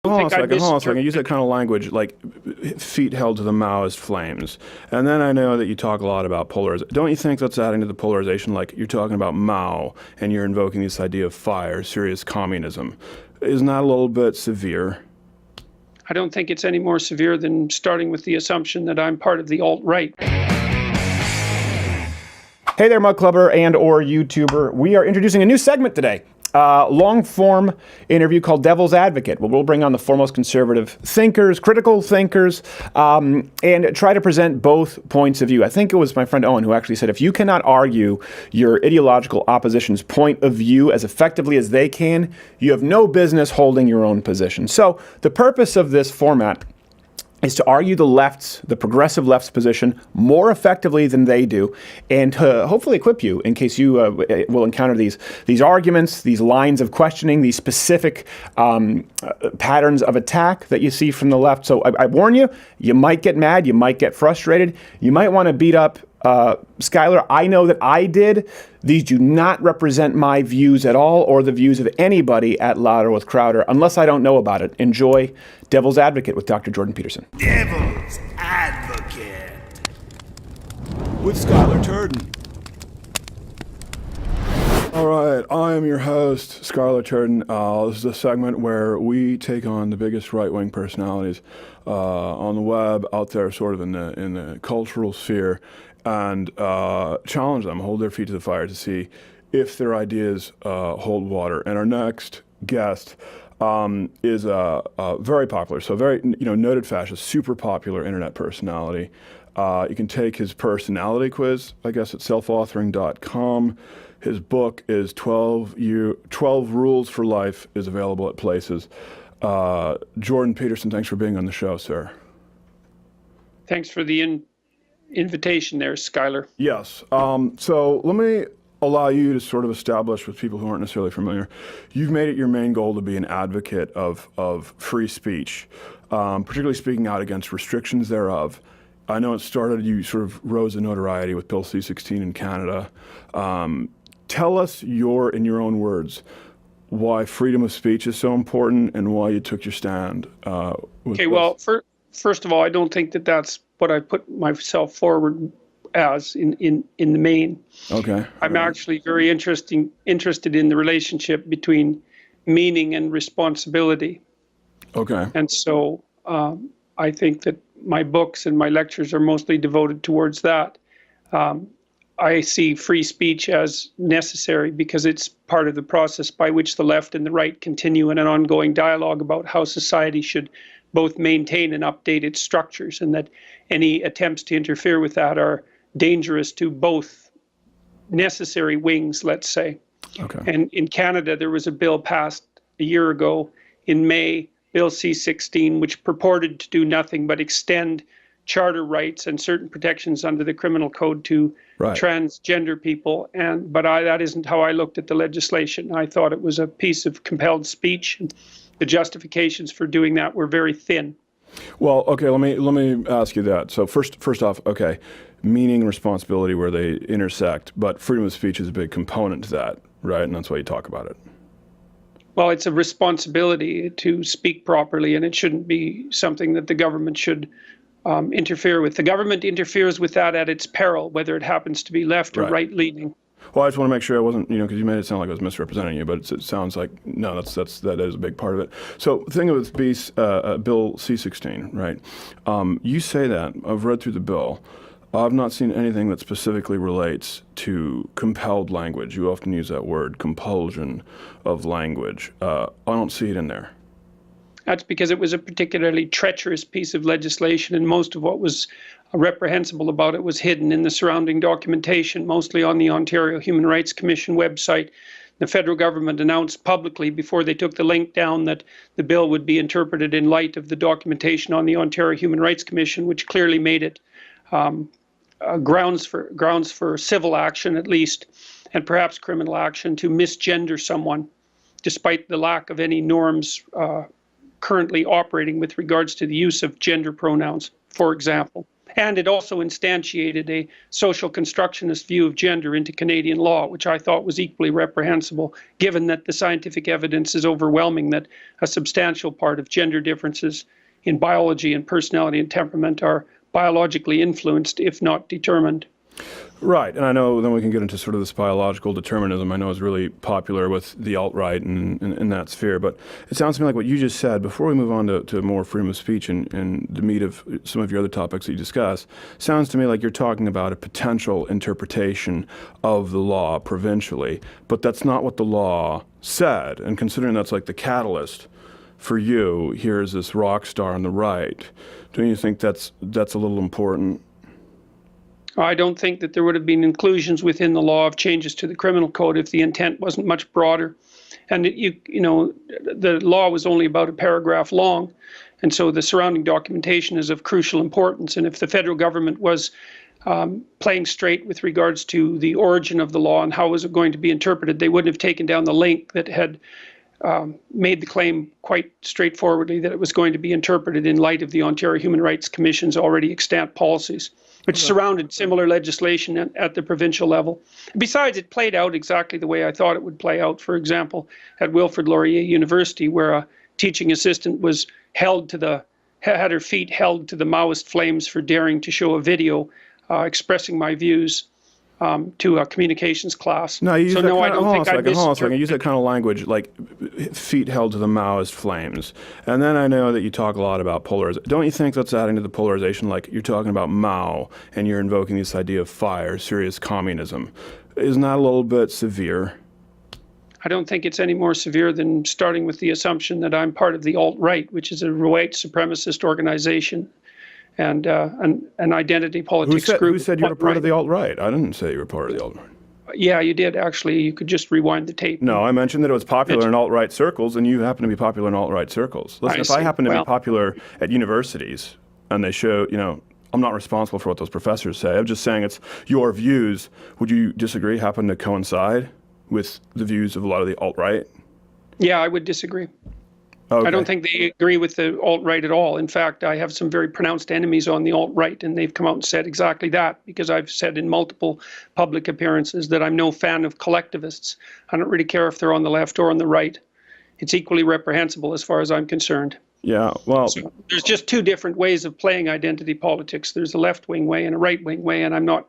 Hold on a second. You use that kind of language like feet held to the Maoist flames. And then I know that you talk a lot about polarization. Don't you think that's adding to the polarization? Like you're talking about Mao and you're invoking this idea of fire, serious communism. Isn't that a little bit severe? I don't think it's any more severe than starting with the assumption that I'm part of the alt-right. Hey there, Mug Clubber and or YouTuber. We are introducing a new segment today. Long-form interview called Devil's Advocate, where we'll bring on the foremost conservative thinkers, critical thinkers, and try to present both points of view. I think it was my friend Owen who actually said, if you cannot argue your ideological opposition's point of view as effectively as they can, you have no business holding your own position. So the purpose of this format is to argue the progressive left's position more effectively than they do, and to hopefully equip you in case you will encounter these arguments, these lines of questioning, these specific patterns of attack that you see from the left. So I warn you, you might get mad, you might get frustrated, you might want to beat up Skyler. I know that I did. These do not represent my views at all or the views of anybody at Louder with Crowder unless I don't know about it. Enjoy Devil's Advocate with Dr. Jordan Peterson. Devil's Advocate With Skyler Turden. All right, I am your host, Skyler Turden. This is a segment where we take on the biggest right-wing personalities on the web, out there sort of in the cultural sphere, and challenge them, hold their feet to the fire to see if their ideas hold water. And our next guest is very popular, so very noted fascist, super popular internet personality. You can take his personality quiz, I guess, at selfauthoring.com. His book is 12 Rules for Life, is available at places. Jordan Peterson, thanks for being on the show, sir. Thanks for the invitation there, Skyler. Yes. So let me allow you to sort of establish with people who aren't necessarily familiar. You've made it your main goal to be an advocate of free speech, particularly speaking out against restrictions thereof. I know it started, you sort of rose to notoriety with Bill C-16 in Canada. Tell us in your own words, why freedom of speech is so important and why you took your stand. Okay, well, first of all, I don't think that that's what I put myself forward as in the main. Okay. I'm actually very interested in the relationship between meaning and responsibility. Okay. And so I think that my books and my lectures are mostly devoted towards that. I see free speech as necessary because it's part of the process by which the left and the right continue in an ongoing dialogue about how society should both maintain and update its structures, and that any attempts to interfere with that are dangerous to both necessary wings, let's say. Okay. And in Canada, there was a bill passed a year ago in May, Bill C-16, which purported to do nothing but extend charter rights and certain protections under the criminal code to transgender people. But that isn't how I looked at the legislation. I thought it was a piece of compelled speech. And the justifications for doing that were very thin. Well, okay, let me ask you that. So first off, okay, meaning and responsibility where they intersect, but freedom of speech is a big component to that, right? And that's why you talk about it. Well, it's a responsibility to speak properly, and it shouldn't be something that the government should interfere with. The government interferes with that at its peril, whether it happens to be left or right-leaning. Well, I just want to make sure I wasn't, because you made it sound like I was misrepresenting you, but it sounds like, no, that is a big part of it. So the thing with Bill C-16, right? You say that. I've read through the bill. I've not seen anything that specifically relates to compelled language. You often use that word, compulsion of language. I don't see it in there. That's because it was a particularly treacherous piece of legislation, and most of what was reprehensible about it was hidden in the surrounding documentation, mostly on the Ontario Human Rights Commission website. The federal government announced publicly before they took the link down that the bill would be interpreted in light of the documentation on the Ontario Human Rights Commission, which clearly made it grounds for civil action, at least, and perhaps criminal action to misgender someone, despite the lack of any norms currently operating with regards to the use of gender pronouns, for example. And it also instantiated a social constructionist view of gender into Canadian law, which I thought was equally reprehensible, given that the scientific evidence is overwhelming that a substantial part of gender differences in biology and personality and temperament are biologically influenced, if not determined. Right, and I know then we can get into sort of this biological determinism I know is really popular with the alt-right and in that sphere, but it sounds to me like what you just said, before we move on to more freedom of speech and the meat of some of your other topics that you discuss, sounds to me like you're talking about a potential interpretation of the law provincially, but that's not what the law said, and considering that's like the catalyst for you, here's this rock star on the right, don't you think that's a little important? I don't think that there would have been inclusions within the law of changes to the criminal code if the intent wasn't much broader. And the law was only about a paragraph long, and so the surrounding documentation is of crucial importance. And if the federal government was playing straight with regards to the origin of the law and how was it going to be interpreted, they wouldn't have taken down the link that had made the claim quite straightforwardly that it was going to be interpreted in light of the Ontario Human Rights Commission's already extant policies, which surrounded similar legislation at the provincial level. Besides, it played out exactly the way I thought it would play out. For example, at Wilfrid Laurier University, where a teaching assistant was had her feet held to the Maoist flames for daring to show a video expressing my views to a communications class. No, you so no, I don't think I hold on a second. You use that kind of language like feet held to the Maoist flames. And then I know that you talk a lot about polarization. Don't you think that's adding to the polarization? Like you're talking about Mao and you're invoking this idea of fire, serious communism. Isn't that a little bit severe? I don't think it's any more severe than starting with the assumption that I'm part of the alt-right, which is a white supremacist organization and an identity politics group. Who said you were part of the alt-right? I didn't say you were part of the alt-right. Yeah, you did, actually. You could just rewind the tape. No, I mentioned that it was popular in alt-right circles, and you happen to be popular in alt-right circles. Listen, if I happen to be popular at universities, and they show, I'm not responsible for what those professors say. I'm just saying it's your views. Would you disagree happen to coincide with the views of a lot of the alt-right? Yeah, I would disagree. Okay. I don't think they agree with the alt-right at all. In fact, I have some very pronounced enemies on the alt-right, and they've come out and said exactly that, because I've said in multiple public appearances that I'm no fan of collectivists. I don't really care if they're on the left or on the right. It's equally reprehensible as far as I'm concerned. Yeah, well... So there's just two different ways of playing identity politics. There's a left-wing way and a right-wing way, and I'm not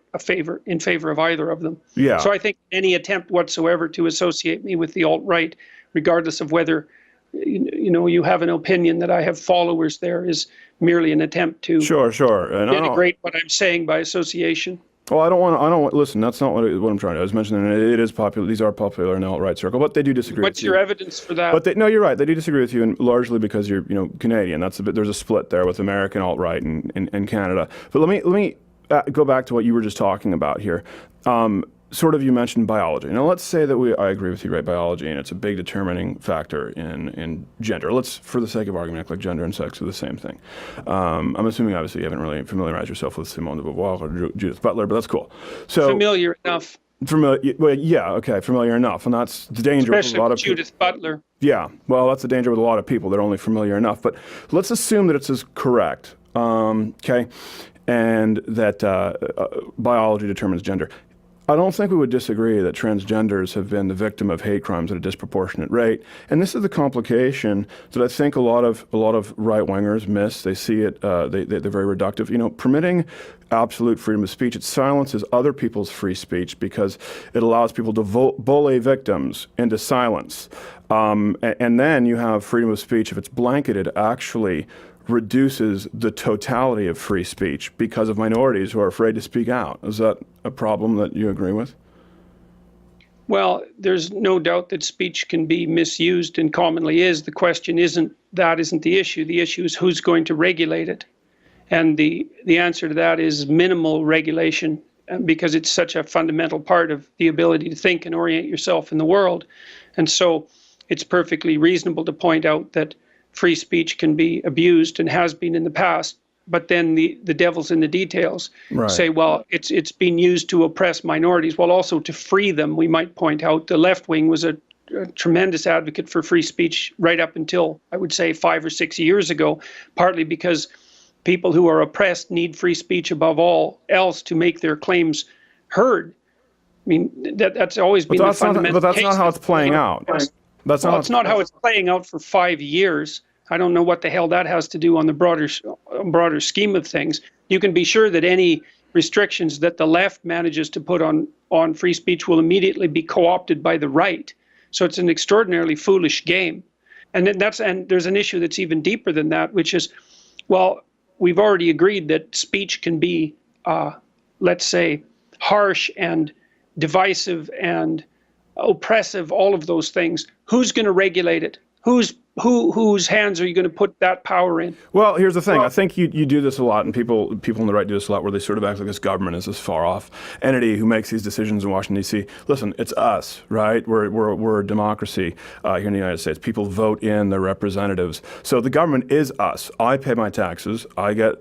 in favor of either of them. Yeah. So I think any attempt whatsoever to associate me with the alt-right, regardless of whether you have an opinion that I have followers there, is merely an attempt to Sure. And denigrate what I'm saying by association. Well, I don't want. Listen, that's not what I'm trying to. I was mentioning it is popular. These are popular in the alt-right circle, but they do disagree. What's your evidence for that? But no, you're right. They do disagree with you, and largely because you're Canadian. There's a split there with American alt-right and Canada. But let me go back to what you were just talking about here. Sort of, you mentioned biology. Now, let's say that I agree with you, right? Biology, and it's a big determining factor in gender. Let's, for the sake of argument, act like gender and sex are the same thing. I'm assuming, obviously, you haven't really familiarized yourself with Simone de Beauvoir or Judith Butler, but that's cool. So familiar enough. Well, yeah, okay, familiar enough, and that's the danger with a lot of people. Judith Butler. Yeah, well, that's the danger with a lot of people. They're only familiar enough. But let's assume that it's correct, okay, and that biology determines gender. I don't think we would disagree that transgenders have been the victim of hate crimes at a disproportionate rate, and this is the complication that I think a lot of right-wingers miss. They see it; they're very reductive. Permitting absolute freedom of speech, it silences other people's free speech because it allows people to bully victims into silence, and then you have freedom of speech if it's blanketed. Actually reduces the totality of free speech because of minorities who are afraid to speak out. Is that a problem that you agree with? Well, there's no doubt that speech can be misused and commonly is. The question isn't the issue. The issue is who's going to regulate it. And the answer to that is minimal regulation, because it's such a fundamental part of the ability to think and orient yourself in the world. And so it's perfectly reasonable to point out that free speech can be abused and has been in the past, but then the devil's in the details. Right. Say, well, it's been used to oppress minorities, well, also to free them. We might point out the left wing was a tremendous advocate for free speech right up until, I would say, 5 or 6 years ago, partly because people who are oppressed need free speech above all else to make their claims heard. I mean, that's always been the fundamental. But that's not how it's playing out. That's well, it's not how it's playing out for 5 years. I don't know what the hell that has to do on the broader scheme of things. You can be sure that any restrictions that the left manages to put on free speech will immediately be co-opted by the right. So it's an extraordinarily foolish game. And there's an issue that's even deeper than that, which is, well, we've already agreed that speech can be, let's say, harsh and divisive and oppressive, all of those things. Who's going to regulate it? Whose hands are you going to put that power in? Well, here's the thing. I think you do this a lot, and people on the right do this a lot, where they sort of act like this government is this far-off entity who makes these decisions in Washington, D.C. Listen, it's us, right? We're a democracy here in the United States. People vote in their representatives. So the government is us. I pay my taxes. I get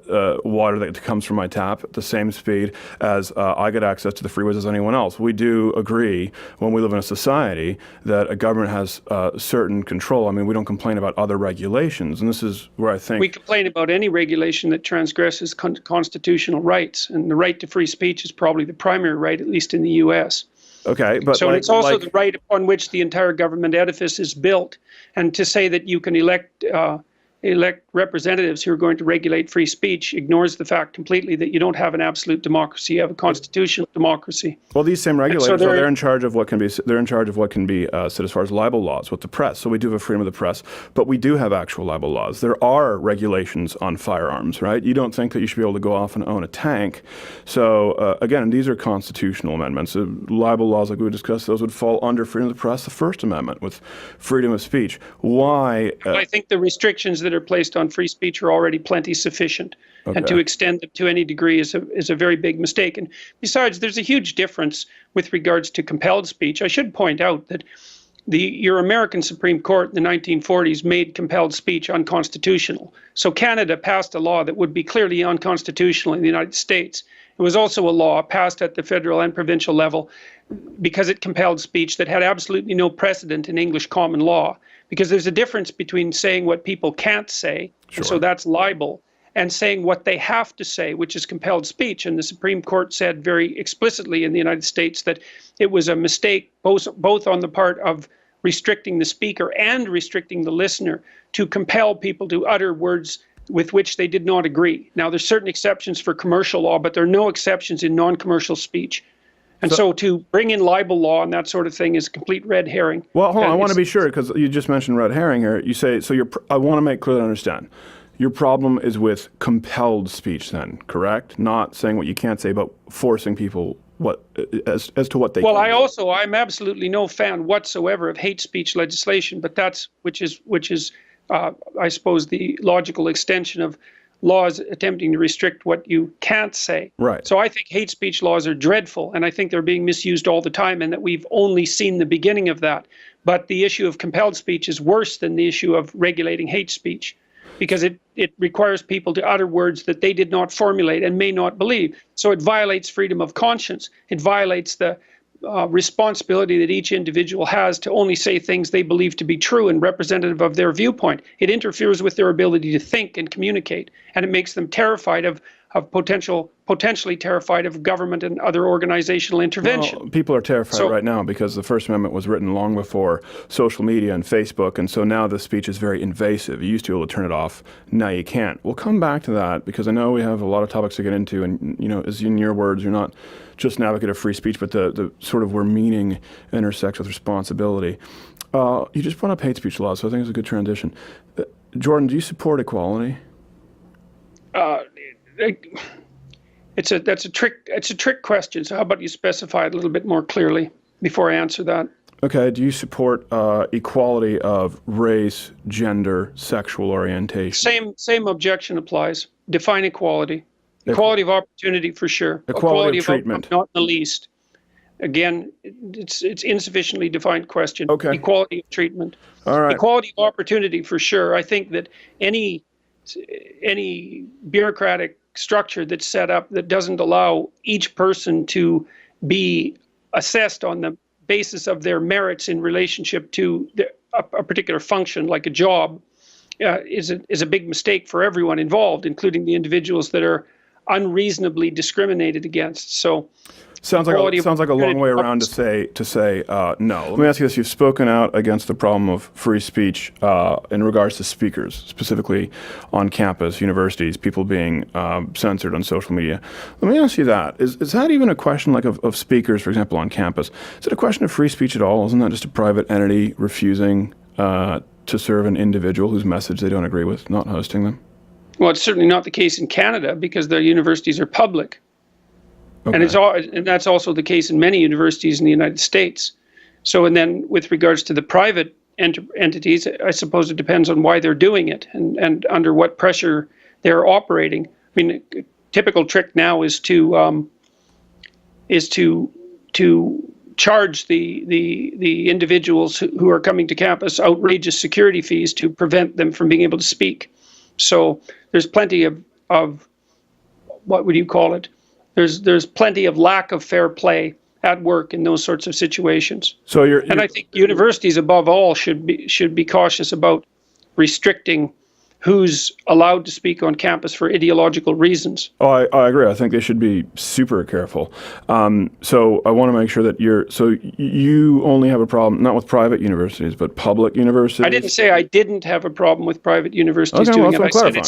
water that comes from my tap at the same speed as I get access to the freeways as anyone else. We do agree, when we live in a society, that a government has certain control. I mean, we don't complain about other regulations, and this is where I think we complain about any regulation that transgresses constitutional rights, and the right to free speech is probably the primary right, at least in the U.S. Okay, but so it's also the right upon which the entire government edifice is built, and to say that you can elect representatives who are going to regulate free speech ignores the fact completely that you don't have an absolute democracy, you have a constitutional democracy. Well, these same regulators, they're in charge of what can be said as far as libel laws with the press. So we do have a freedom of the press, but we do have actual libel laws. There are regulations on firearms, right? You don't think that you should be able to go off and own a tank. So again, these are constitutional amendments. Libel laws, like we discussed, those would fall under freedom of the press, the First Amendment, with freedom of speech. Why? I think the restrictions that are placed on free speech are already plenty sufficient. Okay. And to extend them to any degree is a very big mistake. And besides, there's a huge difference with regards to compelled speech. I should point out that your American Supreme Court in the 1940s made compelled speech unconstitutional. So Canada passed a law that would be clearly unconstitutional in the United States. It was also a law passed at the federal and provincial level because it compelled speech that had absolutely no precedent in English common law. Because there's a difference between saying what people can't say, sure, and so that's libel, and saying what they have to say, which is compelled speech. And the Supreme Court said very explicitly in the United States that it was a mistake both on the part of restricting the speaker and restricting the listener to compel people to utter words with which they did not agree. Now, there's certain exceptions for commercial law, but there are no exceptions in non-commercial speech. And so to bring in libel law and that sort of thing is a complete red herring. Well, hold on. I want to be sure, because you just mentioned red herring here. You say, so I want to make clear that I understand. Your problem is with compelled speech then, correct? Not saying what you can't say, but forcing people as to what they can. Well, I'm absolutely no fan whatsoever of hate speech legislation, but which is I suppose the logical extension of laws attempting to restrict what you can't say. Right. So I think hate speech laws are dreadful, and I think they're being misused all the time, and that we've only seen the beginning of that. But the issue of compelled speech is worse than the issue of regulating hate speech, because it requires people to utter words that they did not formulate and may not believe. So it violates freedom of conscience. It violates the responsibility that each individual has to only say things they believe to be true and representative of their viewpoint. It interferes with their ability to think and communicate, and it makes them terrified of potentially terrified of government and other organizational intervention. Well, people are terrified right now because the First Amendment was written long before social media and Facebook, and so now the speech is very invasive. You used to be able to turn it off. Now you can't. We'll come back to that because I know we have a lot of topics to get into, and as in your words, you're not just an advocate of free speech, but the sort of where meaning intersects with responsibility. You just brought up hate speech laws, so I think it's a good transition. Jordan, do you support equality? It's a trick question. So how about you specify it a little bit more clearly before I answer that? Okay. Do you support equality of race, gender, sexual orientation? Same objection applies. Define equality. Equality of opportunity for sure. Equality of treatment. Not in the least. Again, it's insufficiently defined question. Okay. Equality of treatment. All right. Equality of opportunity for sure. I think that any bureaucratic structure that's set up that doesn't allow each person to be assessed on the basis of their merits in relationship to a particular function, like a job, is a big mistake for everyone involved, including the individuals that are unreasonably discriminated against. So Sounds like a long way around to say no. Let me ask you this: you've spoken out against the problem of free speech in regards to speakers, specifically on campus, universities, people being censored on social media. Let me ask you that: is that even a question like of speakers, for example, on campus? Is it a question of free speech at all? Isn't that just a private entity refusing to serve an individual whose message they don't agree with, not hosting them? Well, it's certainly not the case in Canada because the universities are public. Okay. And that's also the case in many universities in the United States. So, and then with regards to the private entities, I suppose it depends on why they're doing it and under what pressure they're operating. I mean, a typical trick now is to charge the individuals who are coming to campus outrageous security fees to prevent them from being able to speak. So there's plenty of what would you call it? There's plenty of lack of fair play at work in those sorts of situations. So and I think universities above all should be cautious about restricting who's allowed to speak on campus for ideological reasons. Oh, I agree. I think they should be super careful. So I want to make sure that you only have a problem, not with private universities, but public universities? I didn't say I didn't have a problem with private universities Okay, doing well, it. I that's what I'm said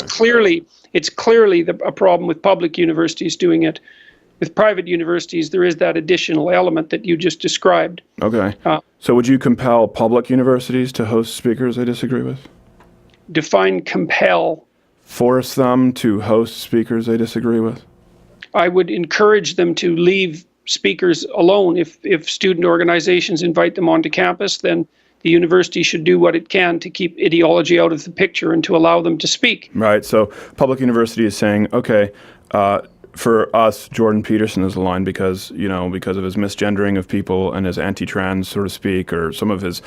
it's clearly a problem with public universities doing it. With private universities, there is that additional element that you just described. Okay. So would you compel public universities to host speakers they disagree with? Define compel. Force them to host speakers they disagree with? I would encourage them to leave speakers alone. If student organizations invite them onto campus, then the university should do what it can to keep ideology out of the picture and to allow them to speak. Right. So public university is saying, okay, for us, Jordan Peterson is the line because of his misgendering of people and his anti-trans, so to speak, or some of his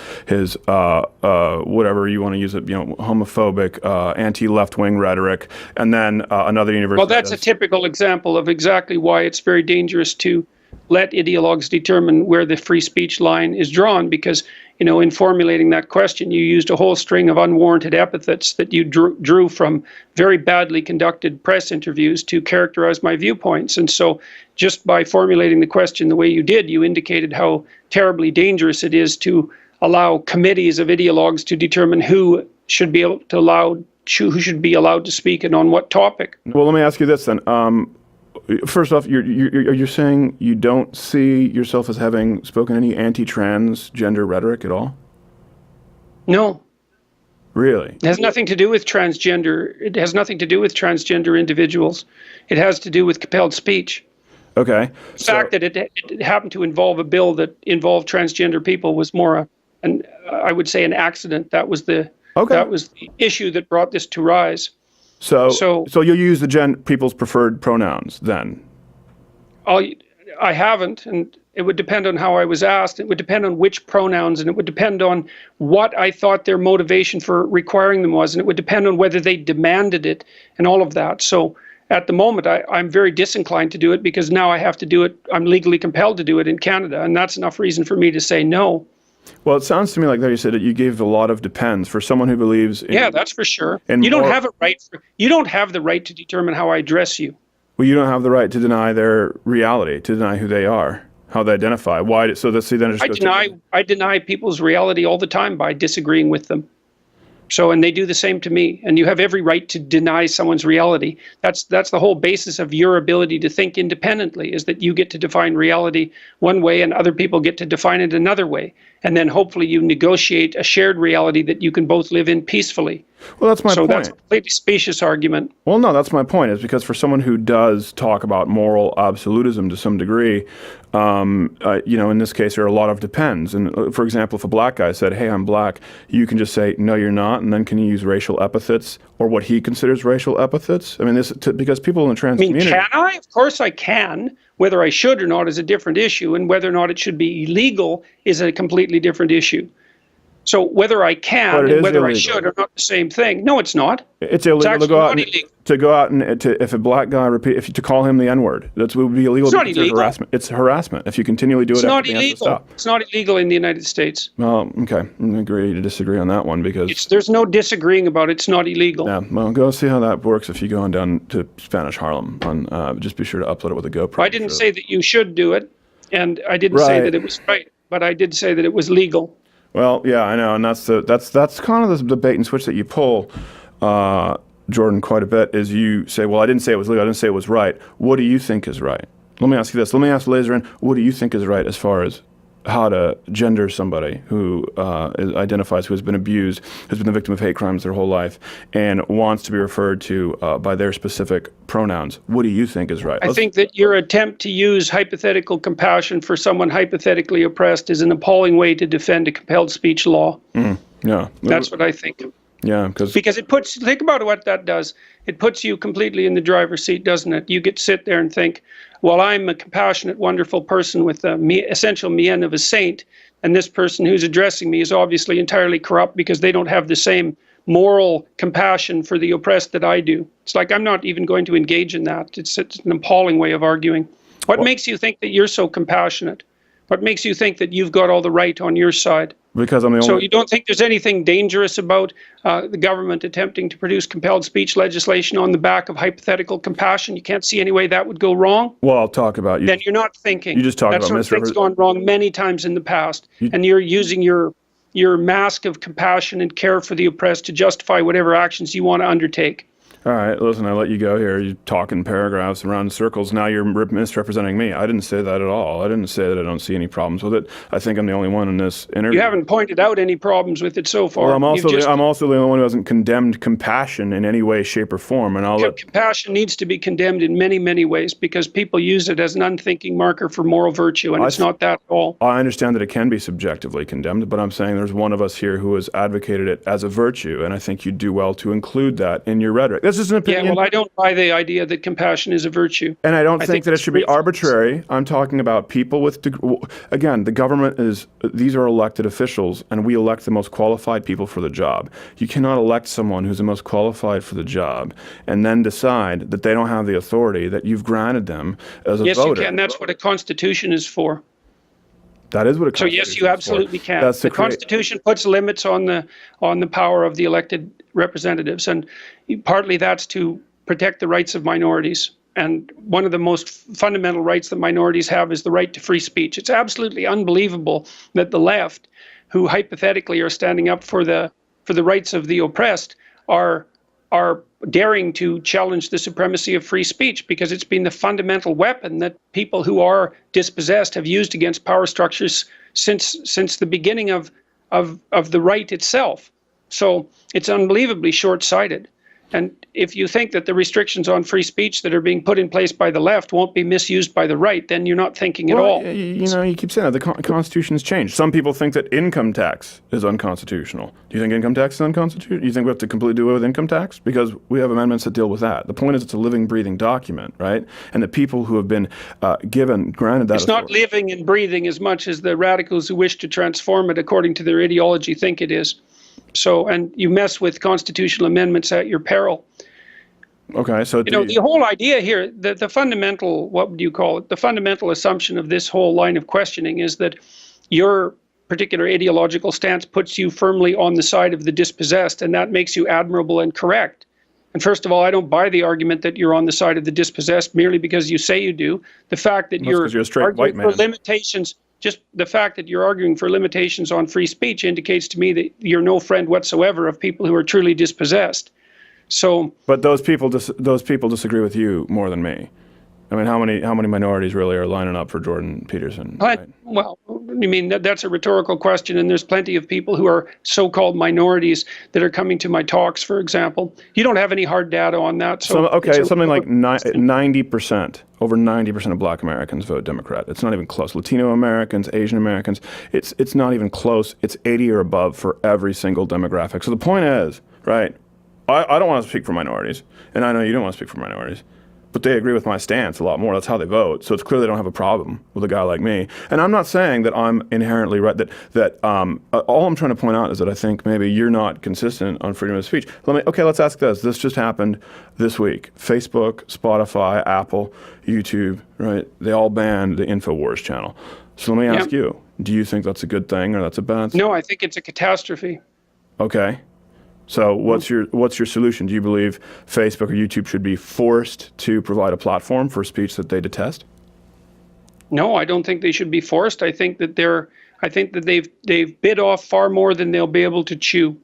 whatever you want to use it, homophobic, anti-left-wing rhetoric, and then another university. Well, that's a typical example of exactly why it's very dangerous to let ideologues determine where the free speech line is drawn, because in formulating that question, you used a whole string of unwarranted epithets that you drew from very badly conducted press interviews to characterize my viewpoints. And so just by formulating the question the way you did, you indicated how terribly dangerous it is to allow committees of ideologues to determine who should be allowed to speak and on what topic. Well, let me ask you this then. First off, you're saying you don't see yourself as having spoken any anti-transgender rhetoric at all? No. Really? It has nothing to do with transgender. It has nothing to do with transgender individuals. It has to do with compelled speech. Okay. The fact that it happened to involve a bill that involved transgender people was more I would say an accident. That was the issue that brought this to rise. So you'll use the people's preferred pronouns then? I haven't, and it would depend on how I was asked. It would depend on which pronouns, and it would depend on what I thought their motivation for requiring them was, and it would depend on whether they demanded it and all of that. So at the moment, I'm very disinclined to do it because now I have to do it. I'm legally compelled to do it in Canada, and that's enough reason for me to say no. Well, it sounds to me like that you said that you gave a lot of depends for someone who believes in... Yeah, that's for sure. You don't have the right to determine how I address you. Well, you don't have the right to deny their reality, to deny who they are, how they identify. Why? So then it just I deny people's reality all the time by disagreeing with them. So, and they do the same to me. And you have every right to deny someone's reality. That's the whole basis of your ability to think independently, is that you get to define reality one way and other people get to define it another way. And then hopefully you negotiate a shared reality that you can both live in peacefully. Well, that's my point. So that's a completely specious argument. Well, no, that's my point, is because for someone who does talk about moral absolutism to some degree, in this case, there are a lot of depends. And for example, if a black guy said, hey, I'm black, you can just say, no, you're not. And then can you use racial epithets or what he considers racial epithets? I mean, because people in the trans community... Can I? Of course I can. Whether I should or not is a different issue, and whether or not it should be illegal is a completely different issue. So whether I But can it and is whether I illegal. should are not the same thing. No, it's not. It's illegal actually not illegal. to go out and if a black guy to call him the N-word. That would be illegal. It's not because there's illegal. harassment. It's harassment if you continually do it. It's after not being asked to illegal. stop. It's not illegal in the United States. Well, okay, I agree to disagree on that one because There's no disagreeing about it. It's not illegal. yeah. Well, go see how that works if you go on down to Spanish Harlem. Just be sure to upload it with a GoPro. I didn't say that you should do it, and I didn't say Right. that it was right, but I did say that it was legal. Well, yeah, I know, and that's kind of the bait and switch that you pull, Jordan, quite a bit. Is you say, well, I didn't say it was legal. I didn't say it was right. What do you think is right? Let me ask you this. Let me ask Laserin, what do you think is right as far as how to gender somebody who identifies, who has been abused, has been the victim of hate crimes their whole life, and wants to be referred to by their specific pronouns? What do you think is right? I think that your attempt to use hypothetical compassion for someone hypothetically oppressed is an appalling way to defend a compelled speech law. Yeah. That's what I think. Yeah, Because think about what that does. It puts you completely in the driver's seat, doesn't it? You get to sit there and think, well, I'm a compassionate, wonderful person with the essential mien of a saint, and this person who's addressing me is obviously entirely corrupt because they don't have the same moral compassion for the oppressed that I do. It's like I'm not even going to engage in that. It's an appalling way of arguing. What makes you think that you're so compassionate? What makes you think that you've got all the right on your side? because I'm the only. So you don't think there's anything dangerous about the government attempting to produce compelled speech legislation on the back of hypothetical compassion? You can't see any way that would go wrong? Well, I'll talk about you. Then you're not thinking. You just talked that about sort of thing's gone wrong many times in the past, and you're using your mask of compassion and care for the oppressed to justify whatever actions you want to undertake. All right, listen, I let you go here. You talk in paragraphs around in circles. Now you're misrepresenting me. I didn't say that at all. I didn't say that I don't see any problems with it. I think I'm the only one in this interview. You haven't pointed out any problems with it so far. Well, I'm also the only one who hasn't condemned compassion in any way, shape, or form. And compassion needs to be condemned in many, many ways because people use it as an unthinking marker for moral virtue, and it's not that at all. I understand that it can be subjectively condemned, but I'm saying there's one of us here who has advocated it as a virtue, and I think you do well to include that in your rhetoric. This is an opinion. Yeah, well, I don't buy the idea that compassion is a virtue. And I don't think that it should be arbitrary. I'm talking about people with, again, the government these are elected officials, and we elect the most qualified people for the job. You cannot elect someone who's the most qualified for the job and then decide that they don't have the authority that you've granted them as a voter. Yes, you can. That's what a constitution is for. That is what a constitution is for. So yes, you absolutely can. The Constitution puts limits on the power of the elected representatives, and partly that's to protect the rights of minorities. And one of the most fundamental rights that minorities have is the right to free speech. It's absolutely unbelievable that the left, who hypothetically are standing up for the rights of the oppressed, are daring to challenge the supremacy of free speech, because it's been the fundamental weapon that people who are dispossessed have used against power structures since the beginning of the right itself. So it's unbelievably short-sighted. And if you think that the restrictions on free speech that are being put in place by the left won't be misused by the right, then you're not thinking at all. You keep saying that. The Constitution's changed. Some people think that income tax is unconstitutional. Do you think income tax is unconstitutional? Do you think we have to completely do away with income tax? Because we have amendments that deal with that. The point is it's a living, breathing document, right? And the people who have been granted that It's not living and breathing as much as the radicals who wish to transform it according to their ideology think it is. So, and you mess with constitutional amendments at your peril. Okay, so the whole idea here, the fundamental, what would you call it? The fundamental assumption of this whole line of questioning is that your particular ideological stance puts you firmly on the side of the dispossessed, and that makes you admirable and correct. And first of all, I don't buy the argument that you're on the side of the dispossessed merely because you say you do. The fact that you're a straight white man. For limitations. Just the fact that you're arguing for limitations on free speech indicates to me that you're no friend whatsoever of people who are truly dispossessed. So, but those people disagree with you more than me. I mean, how many minorities really are lining up for Jordan Peterson? Right? Well, I mean, that's a rhetorical question, and there's plenty of people who are so-called minorities that are coming to my talks, for example. You don't have any hard data on that. So something like 90%, over 90% of Black Americans vote Democrat. It's not even close. Latino Americans, Asian Americans, it's not even close. It's 80 or above for every single demographic. So the point is, right, I don't want to speak for minorities, and I know you don't want to speak for minorities. but they agree with my stance a lot more. That's how they vote. So it's clear they don't have a problem with a guy like me. And I'm not saying that I'm inherently right. All I'm trying to point out is that I think maybe you're not consistent on freedom of speech. Let's ask this. This just happened this week. Facebook, Spotify, Apple, YouTube, right? They all banned the InfoWars channel. So let me ask you, do you think that's a good thing or that's a bad thing? No, I think it's a catastrophe. Okay. So what's your solution? Do you believe Facebook or YouTube should be forced to provide a platform for speech that they detest? No, I don't think they should be forced. I think that they've bit off far more than they'll be able to chew.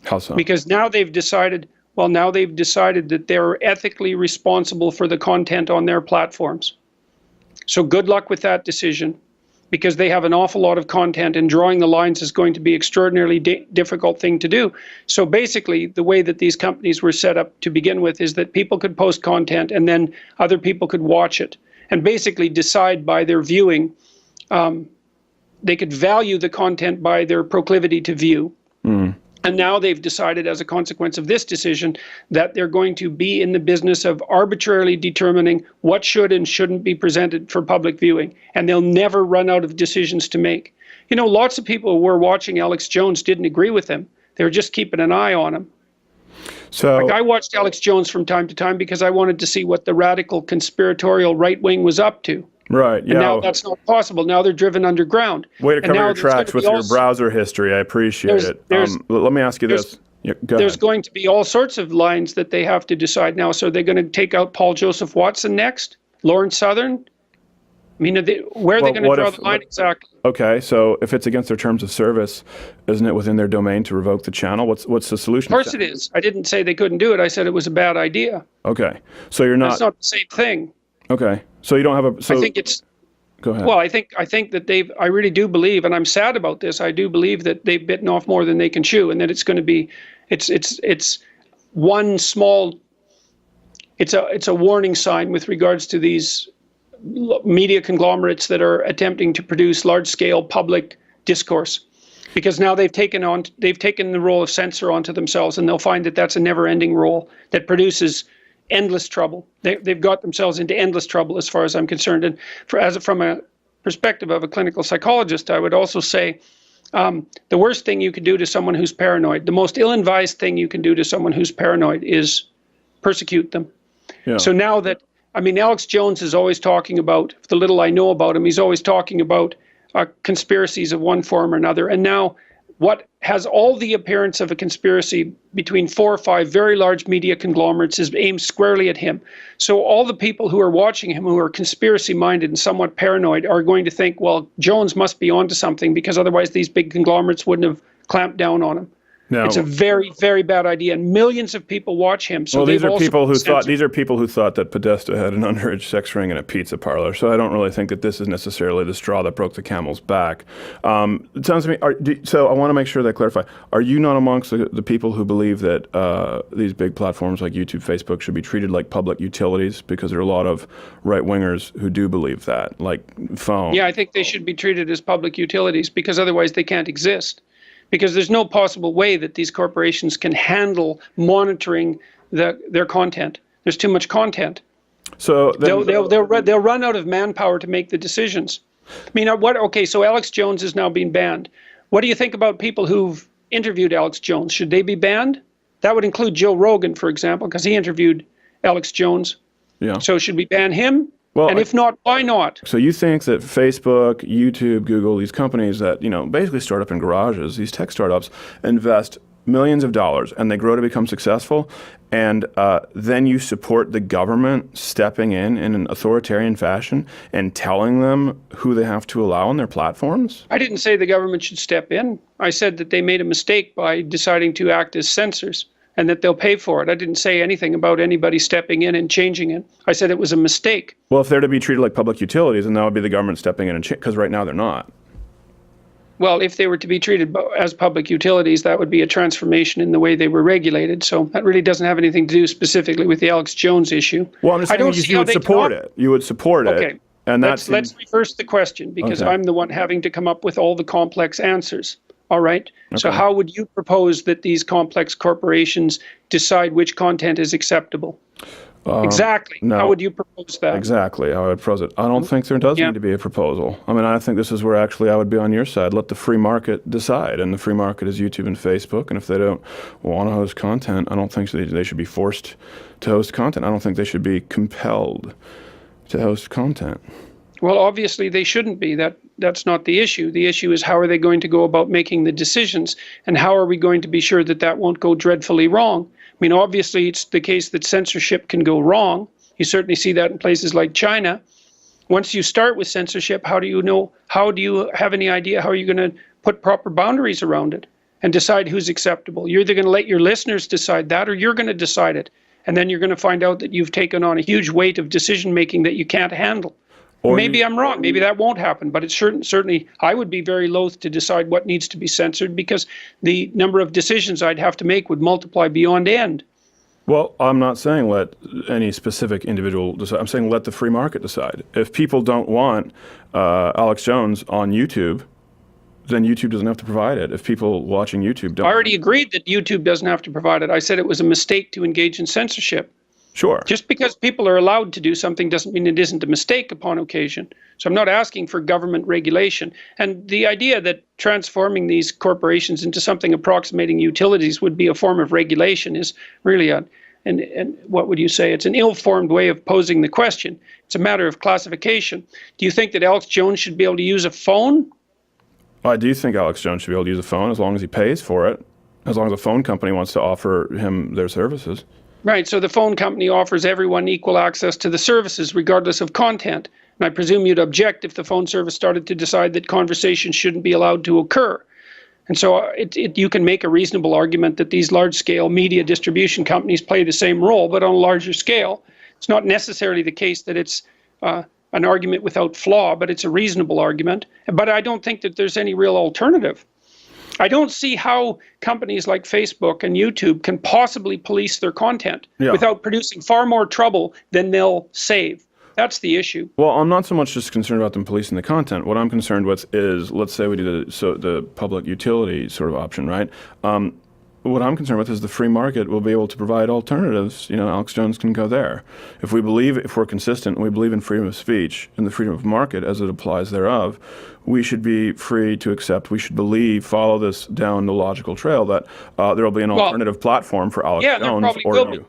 How so? Because now they've decided that they're ethically responsible for the content on their platforms. So good luck with that decision, because they have an awful lot of content, and drawing the lines is going to be extraordinarily difficult thing to do. So basically, the way that these companies were set up to begin with is that people could post content and then other people could watch it and basically decide by their viewing. They could value the content by their proclivity to view. And now they've decided, as a consequence of this decision, that they're going to be in the business of arbitrarily determining what should and shouldn't be presented for public viewing. And they'll never run out of decisions to make. You know, lots of people who were watching Alex Jones didn't agree with him. They were just keeping an eye on him. So, like, I watched Alex Jones from time to time because I wanted to see what the radical conspiratorial right wing was up to. Right. Yeah. And now that's not possible. Now they're driven underground. Way to cover your tracks with your browser history. I appreciate it. Let me ask you this. There's going to be all sorts of lines that they have to decide now. So they're going to take out Paul Joseph Watson next? Lawrence Southern? I mean, where are they going to draw the line exactly? Okay, so if it's against their terms of service, isn't it within their domain to revoke the channel? What's the solution? Of course it is. I didn't say they couldn't do it. I said it was a bad idea. Okay, so you're not. That's not the same thing. Okay, so you don't have a. So, I think it's. Go ahead. Well, I think that they've. I really do believe, and I'm sad about this. I do believe that they've bitten off more than they can chew, and that it's going to be. It's one small. It's a warning sign with regards to these media conglomerates that are attempting to produce large-scale public discourse, because now they've taken the role of censor onto themselves, and they'll find that that's a never-ending role that produces endless trouble. They've got themselves into endless trouble, as far as I'm concerned. And from a perspective of a clinical psychologist, I would also say the worst thing you can do to someone who's paranoid, the most ill-advised thing you can do to someone who's paranoid, is persecute them. Yeah. So now that, I mean, Alex Jones is always talking about, the little I know about him, he's always talking about conspiracies of one form or another. And now what has all the appearance of a conspiracy between 4 or 5 very large media conglomerates is aimed squarely at him. So all the people who are watching him, who are conspiracy-minded and somewhat paranoid, are going to think, well, Jones must be onto something, because otherwise these big conglomerates wouldn't have clamped down on him. No. It's a very, very bad idea, and millions of people watch him. So these are people who thought that Podesta had an underage sex ring in a pizza parlor. So I don't really think that this is necessarily the straw that broke the camel's back. It sounds to me. So I want to make sure that I clarify. Are you not amongst the people who believe that these big platforms like YouTube, Facebook should be treated like public utilities? Because there are a lot of right wingers who do believe that, like phone. Yeah, I think they should be treated as public utilities, because otherwise they can't exist. Because there's no possible way that these corporations can handle monitoring their content. There's too much content. So they'll run out of manpower to make the decisions. I mean, so Alex Jones is now being banned. What do you think about people who've interviewed Alex Jones? Should they be banned? That would include Joe Rogan, for example, because he interviewed Alex Jones. Yeah. So should we ban him? Well, and if not, why not? So you think that Facebook, YouTube, Google, these companies that, basically start up in garages, these tech startups, invest millions of dollars and they grow to become successful, and then you support the government stepping in an authoritarian fashion and telling them who they have to allow on their platforms? I didn't say the government should step in. I said that they made a mistake by deciding to act as censors, and that they'll pay for it. I didn't say anything about anybody stepping in and changing it. I said it was a mistake. Well, if they're to be treated like public utilities, then that would be the government stepping in, because right now they're not. Well, if they were to be treated as public utilities, that would be a transformation in the way they were regulated. So that really doesn't have anything to do specifically with the Alex Jones issue. Well, I'm just saying you would support it. You would support it. Okay. And let's reverse the question, because I'm the one having to come up with all the complex answers. All right. Okay. So how would you propose that these complex corporations decide which content is acceptable? Exactly. no. How would you propose that? Exactly, I would propose it. I don't think there does Yeah. need to be a proposal. I mean, I think this is where actually I would be on your side. Let the free market decide, and the free market is YouTube and Facebook. And if they don't want to host content, I don't think they should be forced to host content. I don't think they should be compelled to host content. Well, obviously they shouldn't be. That's not the issue. The issue is how are they going to go about making the decisions, and how are we going to be sure that that won't go dreadfully wrong? I mean, obviously it's the case that censorship can go wrong. You certainly see that in places like China. Once you start with censorship, how do you have any idea how you're going to put proper boundaries around it and decide who's acceptable? You're either going to let your listeners decide that, or you're going to decide it. And then you're going to find out that you've taken on a huge weight of decision making that you can't handle. Maybe I'm wrong. Maybe that won't happen. But it's certainly, I would be very loath to decide what needs to be censored, because the number of decisions I'd have to make would multiply beyond end. Well, I'm not saying let any specific individual decide. I'm saying let the free market decide. If people don't want Alex Jones on YouTube, then YouTube doesn't have to provide it. If people watching YouTube don't. I already agreed that YouTube doesn't have to provide it. I said it was a mistake to engage in censorship. Sure. Just because people are allowed to do something doesn't mean it isn't a mistake upon occasion. So I'm not asking for government regulation. And the idea that transforming these corporations into something approximating utilities would be a form of regulation is really and what would you say? It's an ill-formed way of posing the question. It's a matter of classification. Do you think that Alex Jones should be able to use a phone? I do think Alex Jones should be able to use a phone as long as he pays for it, as long as a phone company wants to offer him their services. Right, so the phone company offers everyone equal access to the services regardless of content. And I presume you'd object if the phone service started to decide that conversations shouldn't be allowed to occur. And so you can make a reasonable argument that these large-scale media distribution companies play the same role, but on a larger scale. It's not necessarily the case that it's an argument without flaw, but it's a reasonable argument. But I don't think that there's any real alternative. I don't see how companies like Facebook and YouTube can possibly police their content without producing far more trouble than they'll save. That's the issue. Well, I'm not so much just concerned about them policing the content. What I'm concerned with is, let's say we do the public utility sort of option, right? What I'm concerned with is the free market will be able to provide alternatives. You know, Alex Jones can go there. If we're consistent, and we believe in freedom of speech and the freedom of market as it applies thereof, we should be free to accept, we should follow this down the logical trail that there will be an alternative platform for Alex Jones or you.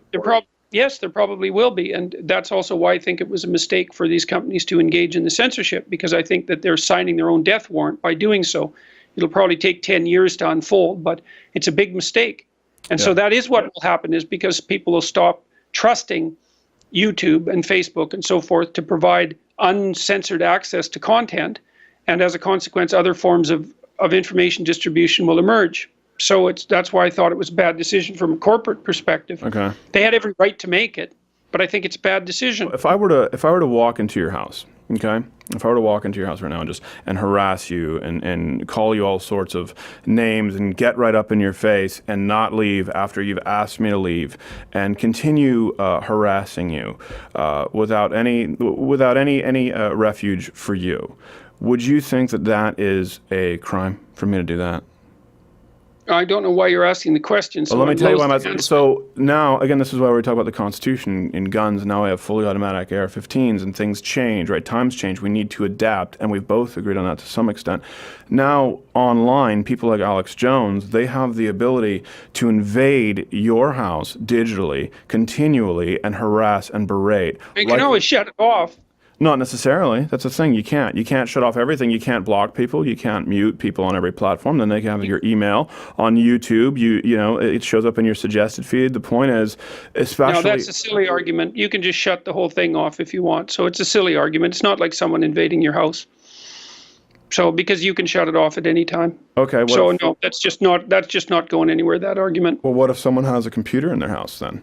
Yes, there probably will be. And that's also why I think it was a mistake for these companies to engage in the censorship, because I think that they're signing their own death warrant by doing so. It'll probably take 10 years to unfold, but it's a big mistake. And so that is what will happen, is because people will stop trusting YouTube and Facebook and so forth to provide uncensored access to content. And as a consequence, other forms of information distribution will emerge. So that's why I thought it was a bad decision from a corporate perspective. Okay. They had every right to make it, but I think it's a bad decision. If I were to walk into your house, okay? If I were to walk into your house right now and harass you and call you all sorts of names and get right up in your face and not leave after you've asked me to leave and continue harassing you without any refuge for you, would you think that is a crime for me to do that? I don't know why you're asking the question. So well, let me tell you why I'm asking. So now, again, this is why we're talking about the Constitution and guns. Now we have fully automatic AR-15s and things change, right? Times change. We need to adapt, and we've both agreed on that to some extent. Now, online, people like Alex Jones, they have the ability to invade your house digitally, continually, and harass and berate. You can always shut it off. Not necessarily. That's the thing. You can't shut off everything. You can't block people. You can't mute people on every platform. Then they can have your email on YouTube. You know, it shows up in your suggested feed. The point is, especially... No, that's a silly argument. You can just shut the whole thing off if you want. So it's a silly argument. It's not like someone invading your house. So because you can shut it off at any time. Okay. No, that's just not going anywhere, that argument. Well, what if someone has a computer in their house then?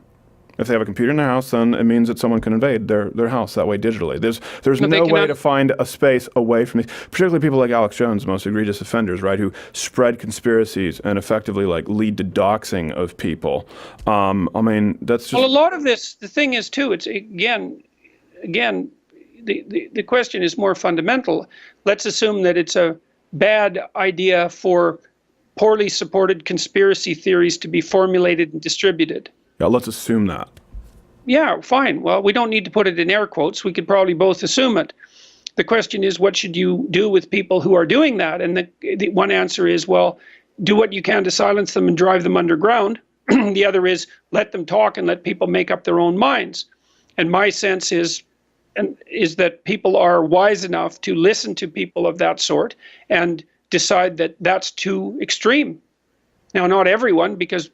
If they have a computer in their house, then it means that someone can invade their house that way digitally. There's no way to find a space away from these, particularly people like Alex Jones, most egregious offenders, right, who spread conspiracies and effectively lead to doxing of people. I mean, that's just... Well, a lot of this, the thing is too, it's again, the question is more fundamental. Let's assume that it's a bad idea for poorly supported conspiracy theories to be formulated and distributed. Yeah, let's assume that. Yeah, fine. Well, we don't need to put it in air quotes. We could probably both assume it. The question is, what should you do with people who are doing that? And the one answer is, well, do what you can to silence them and drive them underground. The other is, let them talk and let people make up their own minds. And my sense is that people are wise enough to listen to people of that sort and decide that that's too extreme. Now, not everyone, because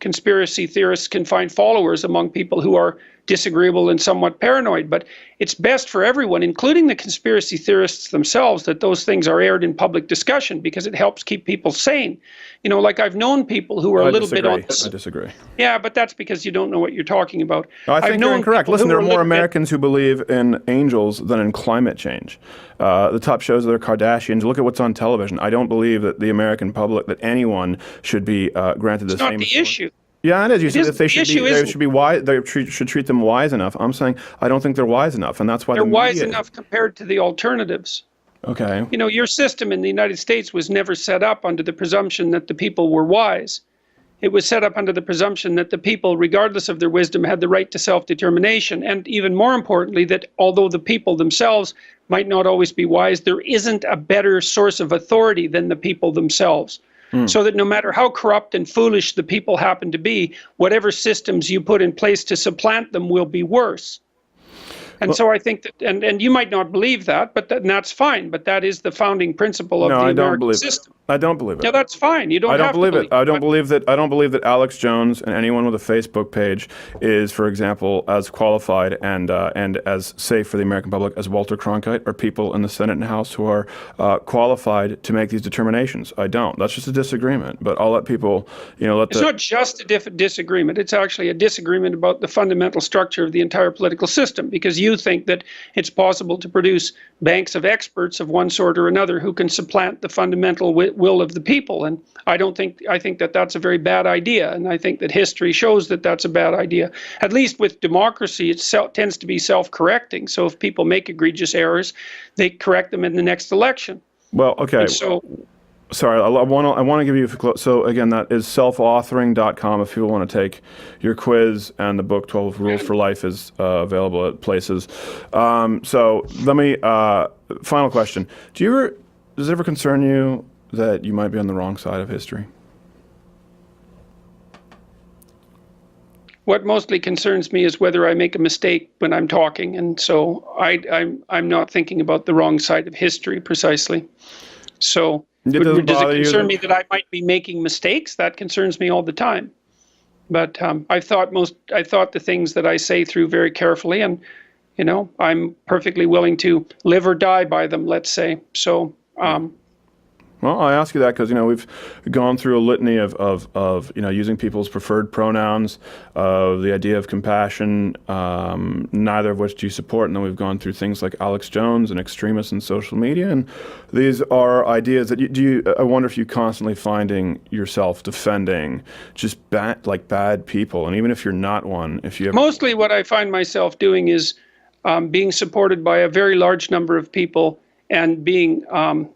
conspiracy theorists can find followers among people who are disagreeable and somewhat paranoid, but it's best for everyone, including the conspiracy theorists themselves, that those things are aired in public discussion, because it helps keep people sane. You know, like I've known people who are a little bit on this. I disagree. Yeah, but that's because you don't know what you're talking about. No, I think you're incorrect. Listen, there are more Americans who believe in angels than in climate change. The top shows are Kardashians. Look at what's on television. I don't believe that the American public, that anyone should be granted the same. It's not the issue. Yeah, it is. You said that they should be wise. They should treat them wise enough. I'm saying I don't think they're wise enough, and that's why they're wise enough compared to the alternatives. Okay. You know, your system in the United States was never set up under the presumption that the people were wise. It was set up under the presumption that the people, regardless of their wisdom, had the right to self-determination. And even more importantly, that although the people themselves might not always be wise, there isn't a better source of authority than the people themselves. So that no matter how corrupt and foolish the people happen to be, whatever systems you put in place to supplant them will be worse. And so I think that, and you might not believe that, but that's fine. But that is the founding principle of the American system. I don't believe it. No, that's fine. You don't have to believe it. I don't believe that Alex Jones and anyone with a Facebook page is, for example, as qualified and as safe for the American public as Walter Cronkite or people in the Senate and House who are qualified to make these determinations. I don't. That's just a disagreement. But I'll let people, It's not just a disagreement. It's actually a disagreement about the fundamental structure of the entire political system, because you think that it's possible to produce banks of experts of one sort or another who can supplant the fundamental will of the people. And I think that that's a very bad idea. And I think that history shows that that's a bad idea. At least with democracy, it tends to be self-correcting. So if people make egregious errors, they correct them in the next election. Well, okay. And so, sorry, I want to give you a so again, that is selfauthoring.com if people want to take your quiz, and the book 12 Rules for Life is available at places. So let me final question. Does it ever concern you that you might be on the wrong side of history? What mostly concerns me is whether I make a mistake when I'm talking, and so I'm not thinking about the wrong side of history precisely. So does it concern me that I might be making mistakes? That concerns me all the time. But I thought the things that I say through very carefully, and I'm perfectly willing to live or die by them, let's say. So. Well, I ask you that because we've gone through a litany of using people's preferred pronouns, the idea of compassion, neither of which do you support, and then we've gone through things like Alex Jones and extremists in social media, and these are ideas that I wonder if you constantly finding yourself defending just bad people, and even if you're not one, if you mostly what I find myself doing is being supported by a very large number of people, and being,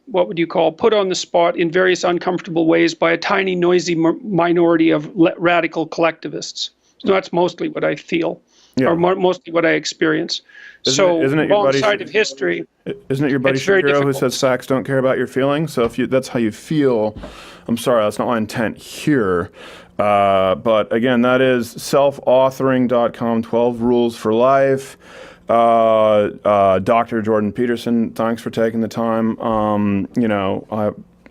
what would you call, put on the spot in various uncomfortable ways by a tiny, noisy minority of radical collectivists. So that's mostly what I feel, or mostly what I experience. Isn't it wrong side of history. Isn't it your buddy Shapiro who says facts don't care about your feelings? So if that's how you feel, I'm sorry, that's not my intent here. But again, that is selfauthoring.com, 12 Rules for Life. Dr. Jordan Peterson, thanks for taking the time.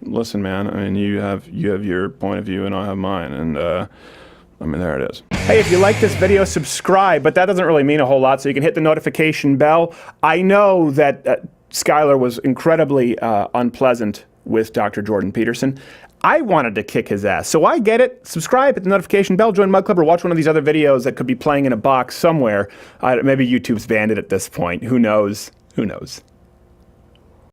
Listen, man, I mean, you have your point of view and I have mine, and there it is. Hey, if you like this video, subscribe, but that doesn't really mean a whole lot, so you can hit the notification bell. I know that Skyler was incredibly unpleasant with Dr. Jordan Peterson. I wanted to kick his ass, so I get it. Subscribe, hit the notification bell, join Mug Club, or watch one of these other videos that could be playing in a box somewhere. Maybe YouTube's banned it at this point. Who knows? Who knows?